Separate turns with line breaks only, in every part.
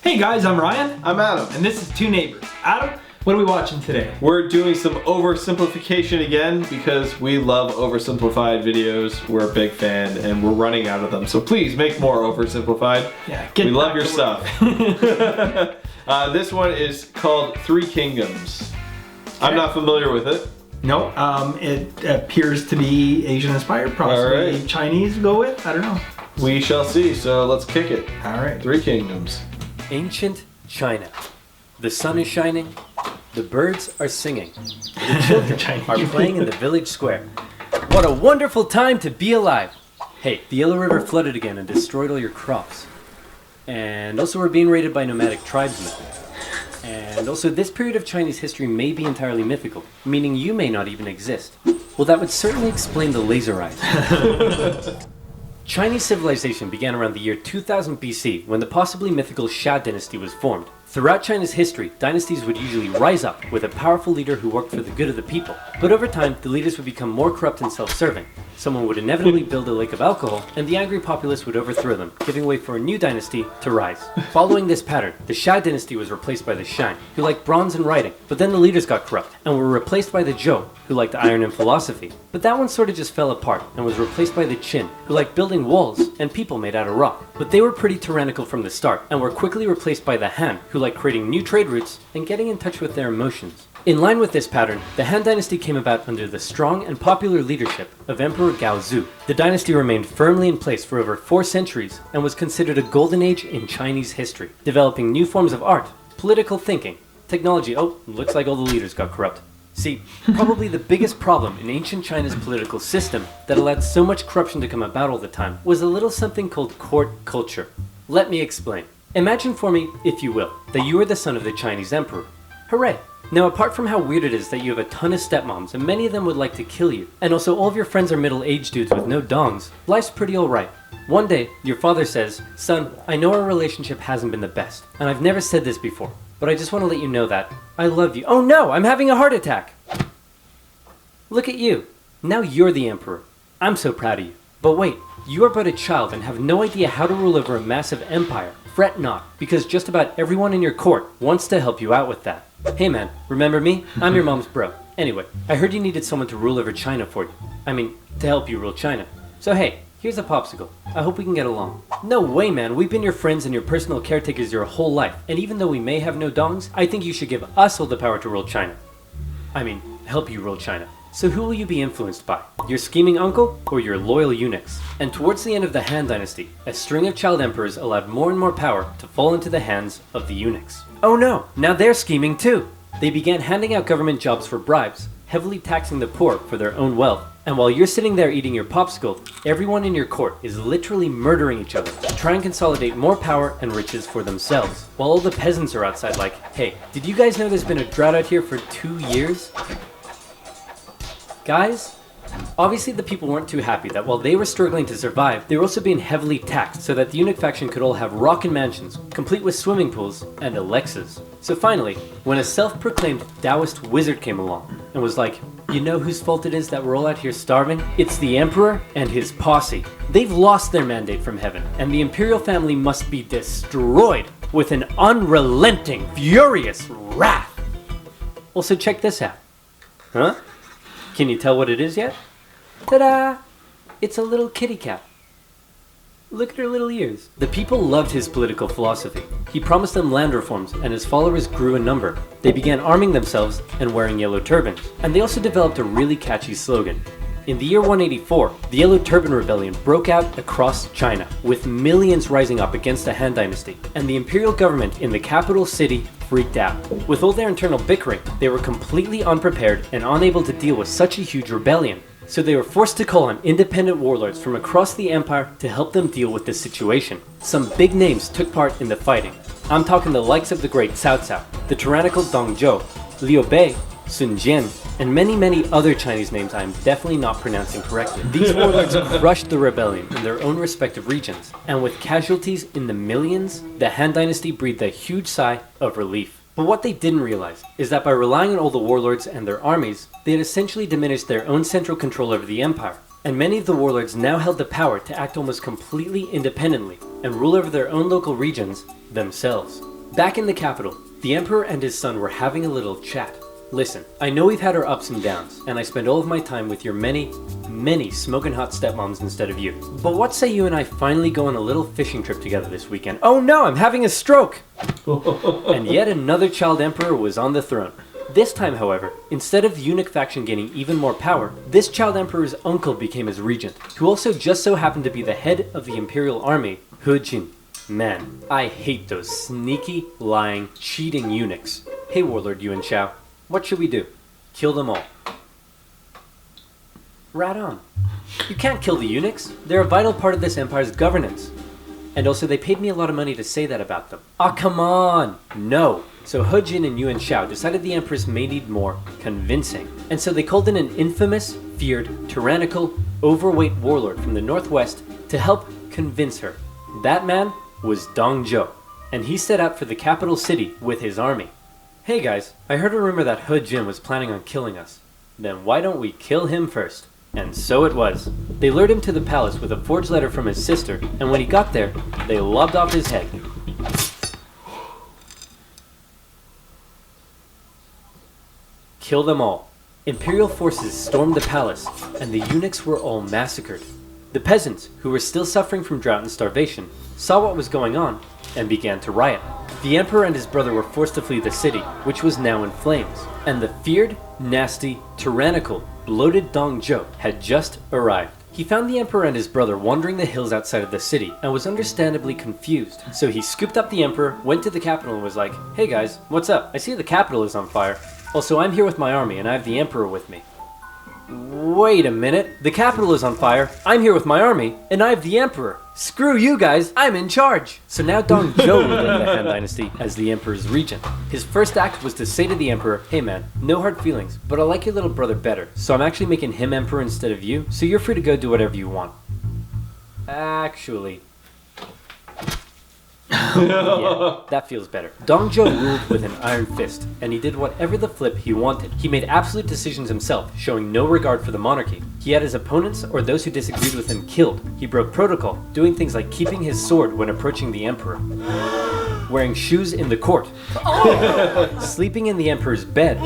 Hey guys, I'm Ryan.
I'm Adam.
And this is Two Neighbors. Adam, what are we watching today?
We're doing some oversimplification again because we love oversimplified videos. We're a big fan and we're running out of them. So please make more oversimplified.
Yeah,
we love your stuff. This one is called Three Kingdoms. Okay. I'm not familiar with it.
No, it appears to be Asian inspired, possibly Chinese go with, I don't know.
We shall see, so let's kick it.
Alright.
Three Kingdoms.
Ancient China. The sun is shining, the birds are singing, the children are playing in the village square. What a wonderful time to be alive! Hey, the Yellow River flooded again and destroyed all your crops. And also we're being raided by nomadic tribesmen. And also this period of Chinese history may be entirely mythical, meaning you may not even exist. Well, that would certainly explain the laser eyes. Chinese civilization began around the year 2000 BC when the possibly mythical Xia dynasty was formed. Throughout China's history, dynasties would usually rise up with a powerful leader who worked for the good of the people. But over time, the leaders would become more corrupt and self-serving. Someone would inevitably build a lake of alcohol, and the angry populace would overthrow them, giving way for a new dynasty to rise. Following this pattern, the Xia dynasty was replaced by the Shang, who liked bronze and writing, but then the leaders got corrupt, and were replaced by the Zhuo, who liked iron and philosophy. But that one sort of just fell apart, and was replaced by the Qin, who liked building walls and people made out of rock. But they were pretty tyrannical from the start, and were quickly replaced by the Han, who liked creating new trade routes and getting in touch with their emotions. In line with this pattern, the Han dynasty came about under the strong and popular leadership of Emperor Gaozu. The dynasty remained firmly in place for over 4 centuries and was considered a golden age in Chinese history, developing new forms of art, political thinking, technology. Oh, looks like all the leaders got corrupt. See, probably the biggest problem in ancient China's political system that allowed so much corruption to come about all the time was a little something called court culture. Let me explain. Imagine for me, if you will, that you are the son of the Chinese emperor. Hooray! Now, apart from how weird it is that you have a ton of stepmoms and many of them would like to kill you, and also all of your friends are middle-aged dudes with no dongs, life's pretty alright. One day, your father says, "Son, I know our relationship hasn't been the best, and I've never said this before, but I just want to let you know that I love you." Oh no, I'm having a heart attack! Look at you. Now you're the emperor. I'm so proud of you. But wait, you are but a child and have no idea how to rule over a massive empire. Fret not, because just about everyone in your court wants to help you out with that. Hey man, remember me? I'm your mom's bro. Anyway, I heard you needed someone to rule over China for you. I mean, to help you rule China. So hey, here's a popsicle. I hope we can get along. No way, man. We've been your friends and your personal caretakers your whole life. And even though we may have no dongs, I think you should give us all the power to rule China. I mean, help you rule China. So who will you be influenced by? Your scheming uncle or your loyal eunuchs? And towards the end of the Han dynasty, a string of child emperors allowed more and more power to fall into the hands of the eunuchs. Oh no, now they're scheming too! They began handing out government jobs for bribes, heavily taxing the poor for their own wealth. And while you're sitting there eating your popsicle, everyone in your court is literally murdering each other to try and consolidate more power and riches for themselves. While all the peasants are outside like, "Hey, did you guys know there's been a drought out here for 2 years?" Guys, obviously the people weren't too happy that while they were struggling to survive, they were also being heavily taxed so that the eunuch faction could all have rockin' mansions, complete with swimming pools and Alexas. So finally, when a self-proclaimed Taoist wizard came along and was like, "You know whose fault it is that we're all out here starving? It's the emperor and his posse. They've lost their mandate from heaven, and the imperial family must be destroyed with an unrelenting, furious wrath." Also, check this out. Huh? Can you tell what it is yet? Ta-da! It's a little kitty cat. Look at her little ears. The people loved his political philosophy. He promised them land reforms, and his followers grew in number. They began arming themselves and wearing yellow turbans. And they also developed a really catchy slogan. In the year 184, the Yellow Turban Rebellion broke out across China, with millions rising up against the Han dynasty, and the imperial government in the capital city freaked out. With all their internal bickering, they were completely unprepared and unable to deal with such a huge rebellion. So they were forced to call on independent warlords from across the empire to help them deal with this situation. Some big names took part in the fighting. I'm talking the likes of the great Cao Cao, the tyrannical Dong Zhuo, Liu Bei, Sun Jian, and many other Chinese names I am definitely not pronouncing correctly. These warlords crushed the rebellion in their own respective regions, and with casualties in the millions, the Han dynasty breathed a huge sigh of relief. But what they didn't realize is that by relying on all the warlords and their armies, they had essentially diminished their own central control over the empire. And many of the warlords now held the power to act almost completely independently and rule over their own local regions themselves. Back in the capital, the emperor and his son were having a little chat. Listen, I know we've had our ups and downs, and I spend all of my time with your many smoking hot stepmoms instead of you. But what say you and I finally go on a little fishing trip together this weekend? Oh no, I'm having a stroke! And yet another child emperor was on the throne. This time, however, instead of the eunuch faction gaining even more power, this child emperor's uncle became his regent, who also just so happened to be the head of the imperial army, He Jin. Man, I hate those sneaky, lying, cheating eunuchs. Hey Warlord Yuan Shao, what should we do? Kill them all. Right on. You can't kill the eunuchs. They're a vital part of this empire's governance. And also they paid me a lot of money to say that about them. Ah, come on! No. So He Jin and Yuan Shao decided the empress may need more convincing. And so they called in an infamous, feared, tyrannical, overweight warlord from the northwest to help convince her. That man was Dong Zhuo, and he set out for the capital city with his army. Hey guys, I heard a rumor that He Jin was planning on killing us. Then why don't we kill him first? And so it was. They lured him to the palace with a forged letter from his sister, and when he got there, they lobbed off his head. Kill them all. Imperial forces stormed the palace, and the eunuchs were all massacred. The peasants, who were still suffering from drought and starvation, saw what was going on and began to riot. The emperor and his brother were forced to flee the city, which was now in flames, and the feared, nasty, tyrannical, bloated Dong Zhuo had just arrived. He found the emperor and his brother wandering the hills outside of the city and was understandably confused. So he scooped up the emperor, went to the capital and was like, "Hey guys, what's up? I see the capital is on fire. Also, I'm here with my army and I have the emperor with me." Wait a minute, the capital is on fire, I'm here with my army, and I have the emperor. Screw you guys, I'm in charge. So now Dong Zhuo ruled over the Han Dynasty as the emperor's regent. His first act was to say to the emperor, "Hey man, no hard feelings, but I like your little brother better, so I'm actually making him emperor instead of you, so you're free to go do whatever you want." Actually... yeah, that feels better. Dong Zhuo ruled with an iron fist, and he did whatever the flip he wanted. He made absolute decisions himself, showing no regard for the monarchy. He had his opponents or those who disagreed with him killed. He broke protocol, doing things like keeping his sword when approaching the emperor, wearing shoes in the court, sleeping in the emperor's bed,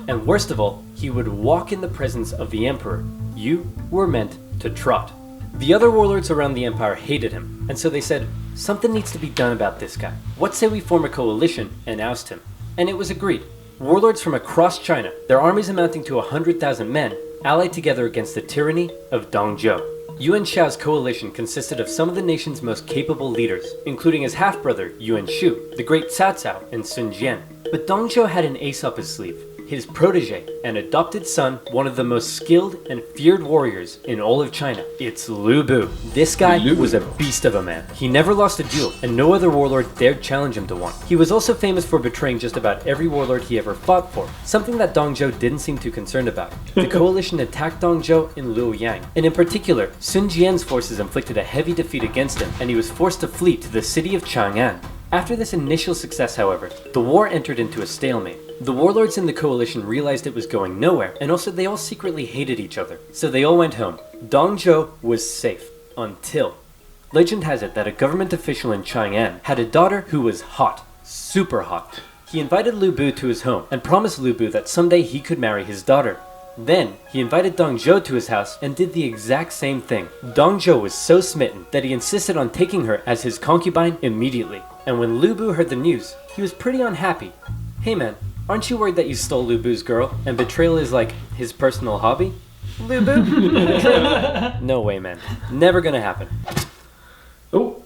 and worst of all, he would walk in the presence of the emperor. You were meant to trot. The other warlords around the empire hated him, and so they said, "Something needs to be done about this guy. What say we form a coalition and oust him?" And it was agreed. Warlords from across China, their armies amounting to 100,000 men, allied together against the tyranny of Dong Zhuo. Yuan Shao's coalition consisted of some of the nation's most capable leaders, including his half-brother Yuan Shu, the great Cao Cao, and Sun Jian. But Dong Zhuo had an ace up his sleeve. His protege and adopted son, one of the most skilled and feared warriors in all of China. It's Lu Bu. This guy was a beast of a man. He never lost a duel, and no other warlord dared challenge him to one. He was also famous for betraying just about every warlord he ever fought for, something that Dong Zhuo didn't seem too concerned about. The coalition attacked Dong Zhuo in Luoyang, and in particular, Sun Jian's forces inflicted a heavy defeat against him, and he was forced to flee to the city of Chang'an. After this initial success, however, the war entered into a stalemate. The warlords in the coalition realized it was going nowhere, and also they all secretly hated each other. So they all went home. Dong Zhuo was safe. Until... Legend has it that a government official in Chang'an had a daughter who was hot. Super hot. He invited Lu Bu to his home, and promised Lu Bu that someday he could marry his daughter. Then, he invited Dong Zhuo to his house and did the exact same thing. Dong Zhuo was so smitten that he insisted on taking her as his concubine immediately. And when Lu Bu heard the news, he was pretty unhappy. Hey man, aren't you worried that you stole Lu Bu's girl and betrayal is like his personal hobby? Lu Bu? Betrayal? No way man, never gonna happen.
Oh.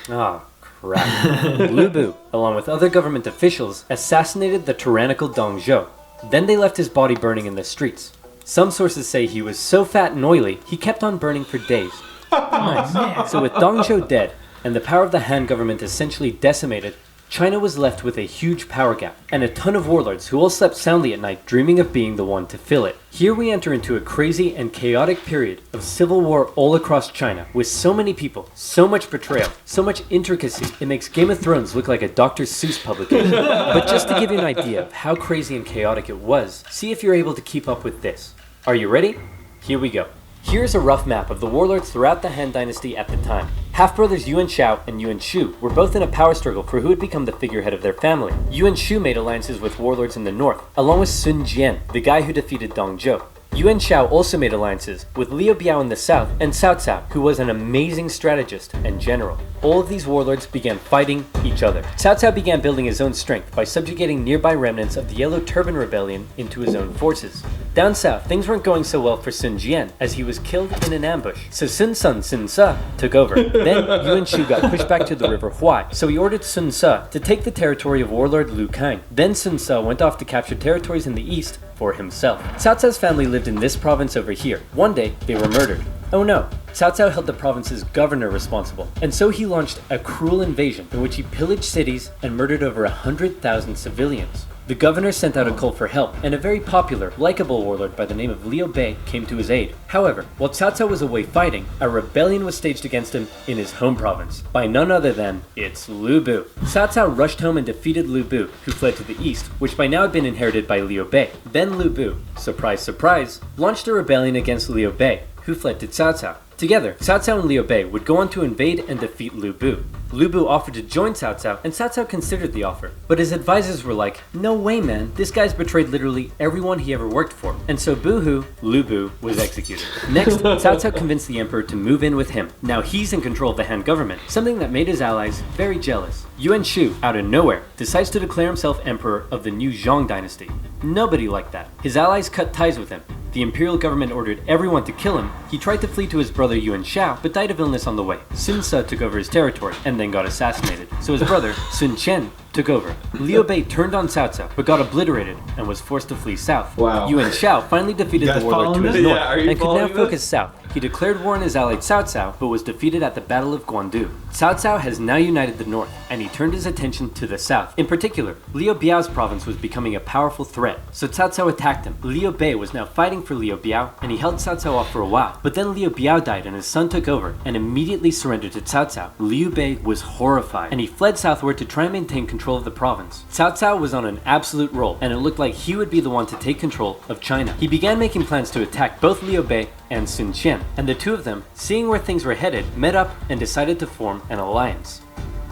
Ah, crap. Lu Bu, along with other government officials, assassinated the tyrannical Dong Zhuo. Then they left his body burning in the streets. Some sources say he was so fat and oily, he kept on burning for days. Nice. So with Dong Zhuo dead, and the power of the Han government essentially decimated, China was left with a huge power gap, and a ton of warlords who all slept soundly at night dreaming of being the one to fill it. Here we enter into a crazy and chaotic period of civil war all across China, with so many people, so much betrayal, so much intricacy, it makes Game of Thrones look like a Dr. Seuss publication. But just to give you an idea of how crazy and chaotic it was, see if you're able to keep up with this. Are you ready? Here we go. Here's a rough map of the warlords throughout the Han Dynasty at the time. Half-brothers Yuan Shao and Yuan Shu were both in a power struggle for who would become the figurehead of their family. Yuan Shu made alliances with warlords in the north, along with Sun Jian, the guy who defeated Dong Zhuo. Yuan Shao also made alliances with Liu Biao in the south and Cao Cao, who was an amazing strategist and general. All of these warlords began fighting each other. Cao Cao began building his own strength by subjugating nearby remnants of the Yellow Turban Rebellion into his own forces. Down south, things weren't going so well for Sun Jian, as he was killed in an ambush. So Sun Ce took over. Then Yuan Shu got pushed back to the river Huai, so he ordered Sun Ce to take the territory of warlord Lu Kang. Then Sun Ce went off to capture territories in the east for himself. Cao Cao's family lived in this province over here. One day, they were murdered. Oh no, Cao Cao held the province's governor responsible, and so he launched a cruel invasion in which he pillaged cities and murdered over 100,000 civilians. The governor sent out a call for help, and a very popular, likable warlord by the name of Liu Bei came to his aid. However, while Cao Cao was away fighting, a rebellion was staged against him in his home province, by none other than it's Lu Bu. Cao Cao rushed home and defeated Lu Bu, who fled to the east, which by now had been inherited by Liu Bei. Then Lu Bu, surprise surprise, launched a rebellion against Liu Bei, who fled to Cao Cao. Together, Cao Cao and Liu Bei would go on to invade and defeat Lu Bu. Lu Bu offered to join Cao Cao, and Cao Cao considered the offer. But his advisors were like, no way man, this guy's betrayed literally everyone he ever worked for. And so boo-hoo, Lu Bu was executed. Next, Cao Cao convinced the emperor to move in with him. Now he's in control of the Han government, something that made his allies very jealous. Yuan Shu, out of nowhere, decides to declare himself emperor of the new Zhong dynasty. Nobody liked that. His allies cut ties with him. The imperial government ordered everyone to kill him. He tried to flee to his brother Yuan Shao, but died of illness on the way. Sun Ce took over his territory, and then got assassinated. So his brother, Sun Chen, took over. Liu Bei turned on Cao Cao, but got obliterated, and was forced to flee south.
Wow.
Yuan Shao finally defeated the warlord to his north,
Yeah, are you
and could now
following
focus
this?
south. He declared war on his ally Cao Cao, but was defeated at the Battle of Guandu. Cao Cao has now united the north, and he turned his attention to the south. In particular, Liu Biao's province was becoming a powerful threat, so Cao Cao attacked him. Liu Bei was now fighting for Liu Biao, and he held Cao Cao off for a while. But then Liu Biao died and his son took over, and immediately surrendered to Cao Cao. Liu Bei was horrified, and he fled southward to try and maintain control of the province. Cao Cao was on an absolute roll, and it looked like he would be the one to take control of China. He began making plans to attack both Liu Bei and Sun Qian, and the two of them, seeing where things were headed, met up and decided to form an alliance.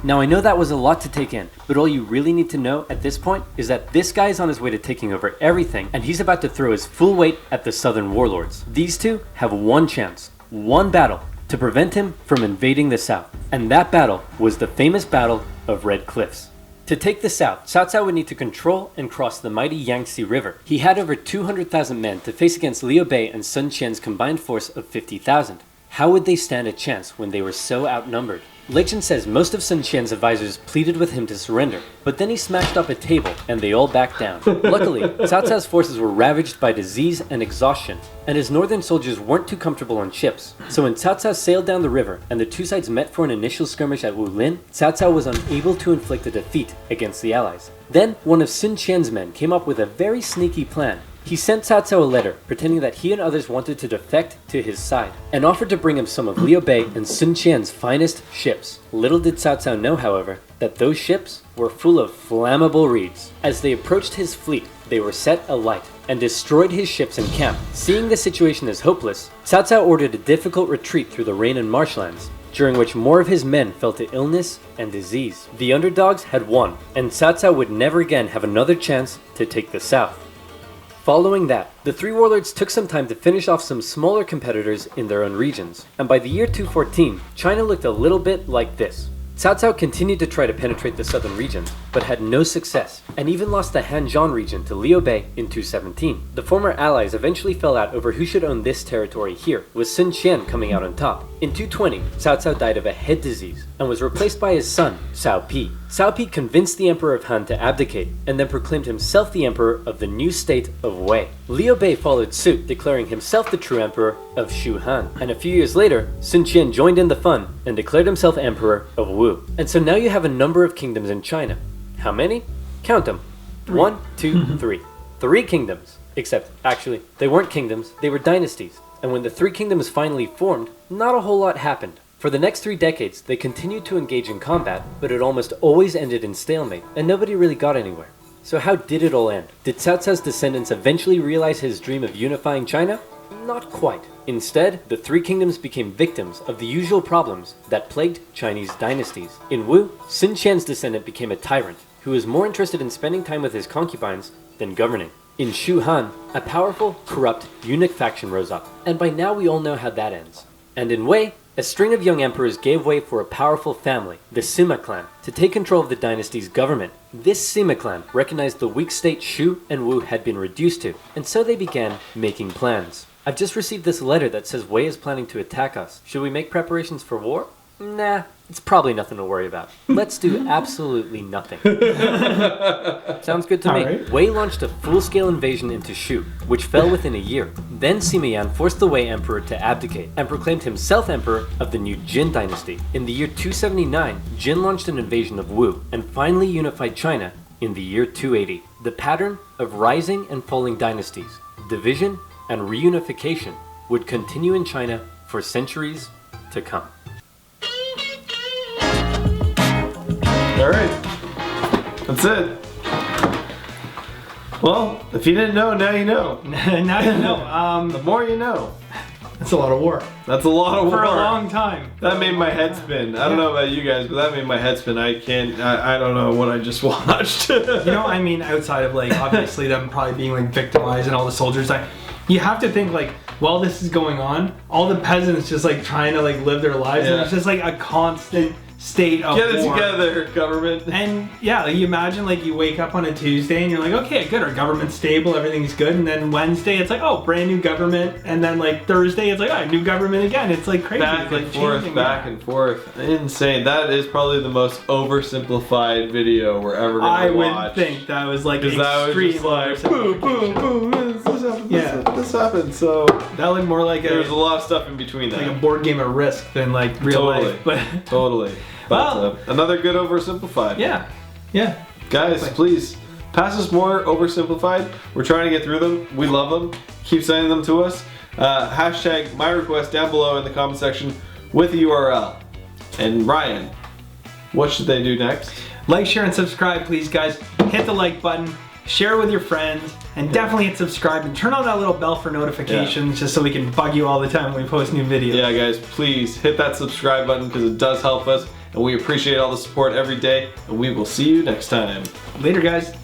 Now I know that was a lot to take in, but all you really need to know at this point is that this guy is on his way to taking over everything, and he's about to throw his full weight at the southern warlords. These two have one chance, one battle, to prevent him from invading the south, and that battle was the famous Battle of Red Cliffs. To take the south, Cao Cao would need to control and cross the mighty Yangtze River. He had over 200,000 men to face against Liu Bei and Sun Qian's combined force of 50,000. How would they stand a chance when they were so outnumbered? Legend says most of Sun Qian's advisors pleaded with him to surrender, but then he smashed up a table and they all backed down. Luckily, Cao Cao's forces were ravaged by disease and exhaustion, and his northern soldiers weren't too comfortable on ships. So when Cao Cao sailed down the river and the two sides met for an initial skirmish at Wulin, Cao Cao was unable to inflict a defeat against the allies. Then one of Sun Qian's men came up with a very sneaky plan. He sent Cao Cao a letter pretending that he and others wanted to defect to his side, and offered to bring him some of Liu Bei and Sun Qian's finest ships. Little did Cao Cao know, however, that those ships were full of flammable reeds. As they approached his fleet, they were set alight and destroyed his ships and camp. Seeing the situation as hopeless, Cao Cao ordered a difficult retreat through the rain and marshlands, during which more of his men fell to illness and disease. The underdogs had won, and Cao Cao would never again have another chance to take the south. Following that, the three warlords took some time to finish off some smaller competitors in their own regions, and by the year 214, China looked a little bit like this. Cao Cao continued to try to penetrate the southern regions, but had no success, and even lost the Hanzhong region to Liu Bei in 217. The former allies eventually fell out over who should own this territory here, with Sun Qian coming out on top. In 220, Cao Cao died of a head disease, and was replaced by his son, Cao Pi. Cao Pi convinced the Emperor of Han to abdicate, and then proclaimed himself the Emperor of the new state of Wei. Liu Bei followed suit, declaring himself the true Emperor of Shu Han, and a few years later, Sun Qian joined in the fun, and declared himself Emperor of Wu. And so now you have a number of kingdoms in China. How many? Count them. 1, 2, 3. 3 kingdoms. Except, actually, they weren't kingdoms, they were dynasties. And when the 3 kingdoms finally formed, not a whole lot happened. For the next 3 decades, they continued to engage in combat, but it almost always ended in stalemate, and nobody really got anywhere. So how did it all end? Did Cao Cao's descendants eventually realize his dream of unifying China? Not quite. Instead, the three kingdoms became victims of the usual problems that plagued Chinese dynasties. In Wu, Sun Qian's descendant became a tyrant who was more interested in spending time with his concubines than governing. In Shu Han, a powerful, corrupt, eunuch faction rose up, and by now we all know how that ends. And in Wei, a string of young emperors gave way for a powerful family, the Sima clan, to take control of the dynasty's government. This Sima clan recognized the weak state Shu and Wu had been reduced to, and so they began making plans. I've just received this letter that says Wei is planning to attack us. Should we make preparations for war? Nah, it's probably nothing to worry about. Let's do absolutely nothing. Sounds good to me.
Right.
Wei launched a full-scale invasion into Shu, which fell within a year. Then Sima Yan forced the Wei emperor to abdicate and proclaimed himself emperor of the new Jin dynasty. In the year 279, Jin launched an invasion of Wu and finally unified China in the year 280. The pattern of rising and falling dynasties, division and reunification would continue in China for centuries to come.
Alright. That's it. Well, if you didn't know, now you know.
Now you know.
The more you know.
That's a lot of war.
That's a lot of
For
war.
a long time.
That made my head spin. I don't know about you guys, but that made my head spin. I don't know what I just watched.
You know, I mean, outside of like, obviously them probably being like victimized and all the soldiers, like, you have to think like, while this is going on, all the peasants just like trying to like live their lives, and it's just like a constant state of
Get it
war.
together, government.
And yeah, like, you imagine like you wake up on a Tuesday and you're like, okay, good, our government's stable, everything's good, and then Wednesday it's like, oh, brand new government, and then like Thursday it's like, oh, new government again. It's like crazy.
Back
It's, like,
and forth,
changing.
back and forth. Insane. That is probably the most oversimplified video we're ever gonna
I
watch.
would think that was like
Because that was
extreme
just like, boom, boom, boom, this happened, this happened. So
That looked more like
there's a lot of stuff in between that.
like a board game of Risk than like real
Totally.
life. But
Totally. But
Well-
another good oversimplified.
yeah.
Guys,
Exactly.
please pass us more oversimplified. We're trying to get through them. We love them. Keep sending them to us. Hashtag my request down below in the comment section with a URL. And Ryan, what should they do next?
Like, share, and subscribe, please, guys. Hit the like button, share with your friends, and definitely hit subscribe and turn on that little bell for notifications just so we can bug you all the time when we post new videos.
Yeah, guys, please hit that subscribe button because it does help us. And we appreciate all the support every day. And we will see you next time.
Later, guys.